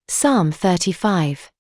Psalm 35.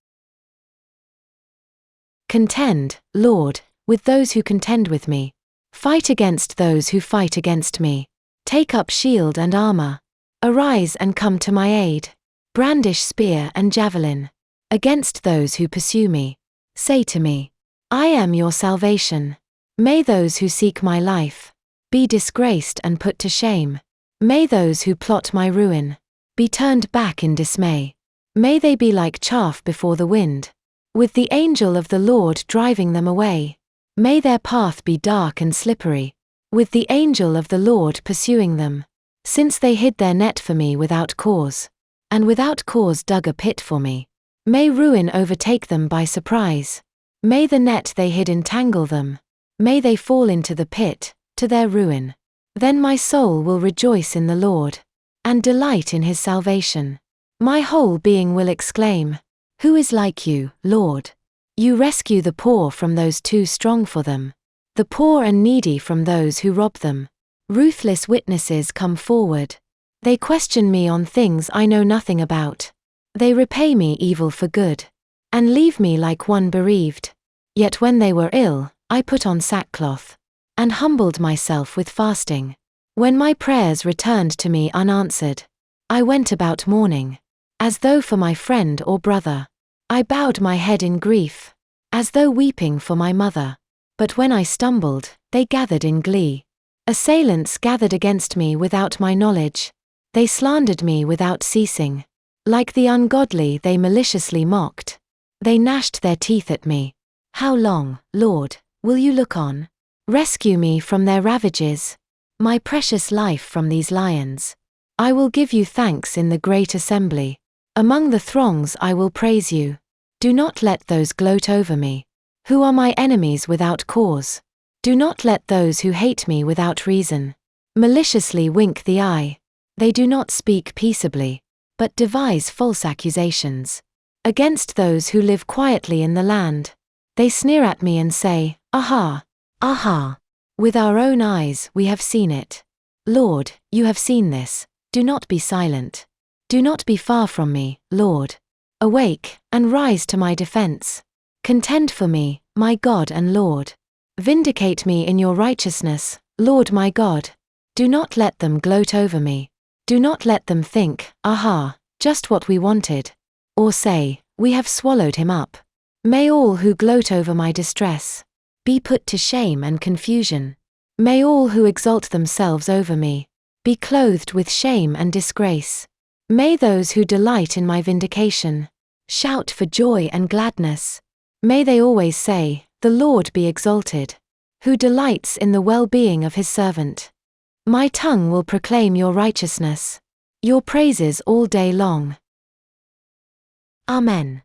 Contend, Lord, with those who contend with me. Fight against those who fight against me. Take up shield and armor. Arise and come to my aid. Brandish spear and javelin. Against those who pursue me. Say to me, I am your salvation. May those who seek my life be disgraced and put to shame. May those who plot my ruin be turned back in dismay. May they be like chaff before the wind, with the angel of the Lord driving them away. May their path be dark and slippery, with the angel of the Lord pursuing them. Since they hid their net for me without cause, and without cause dug a pit for me. May ruin overtake them by surprise. May the net they hid entangle them. May they fall into the pit, to their ruin. Then my soul will rejoice in the Lord, and delight in his salvation. My whole being will exclaim, Who is like you, Lord? You rescue the poor from those too strong for them, the poor and needy from those who rob them. Ruthless witnesses come forward. They question me on things I know nothing about. They repay me evil for good, and leave me like one bereaved. Yet when they were ill, I put on sackcloth, and humbled myself with fasting. When my prayers returned to me unanswered, I went about mourning, as though for my friend or brother. I bowed my head in grief, as though weeping for my mother. But when I stumbled, they gathered in glee. Assailants gathered against me without my knowledge. They slandered me without ceasing. Like the ungodly they maliciously mocked. They gnashed their teeth at me. How long, Lord, will you look on? Rescue me from their ravages, my precious life from these lions. I will give you thanks in the great assembly. Among the throngs I will praise you. Do not let those gloat over me, who are my enemies without cause. Do not let those who hate me without reason maliciously wink the eye. They do not speak peaceably, but devise false accusations against those who live quietly in the land. They sneer at me and say, Aha! Aha! With our own eyes we have seen it. Lord, you have seen this. Do not be silent. Do not be far from me, Lord. Awake, and rise to my defense. Contend for me, my God and Lord. Vindicate me in your righteousness, Lord my God. Do not let them gloat over me. Do not let them think, Aha, just what we wanted. Or say, We have swallowed him up. May all who gloat over my distress be put to shame and confusion. May all who exalt themselves over me be clothed with shame and disgrace. May those who delight in my vindication shout for joy and gladness. May they always say, The Lord be exalted, who delights in the well-being of his servant. My tongue will proclaim your righteousness, your praises all day long. Amen.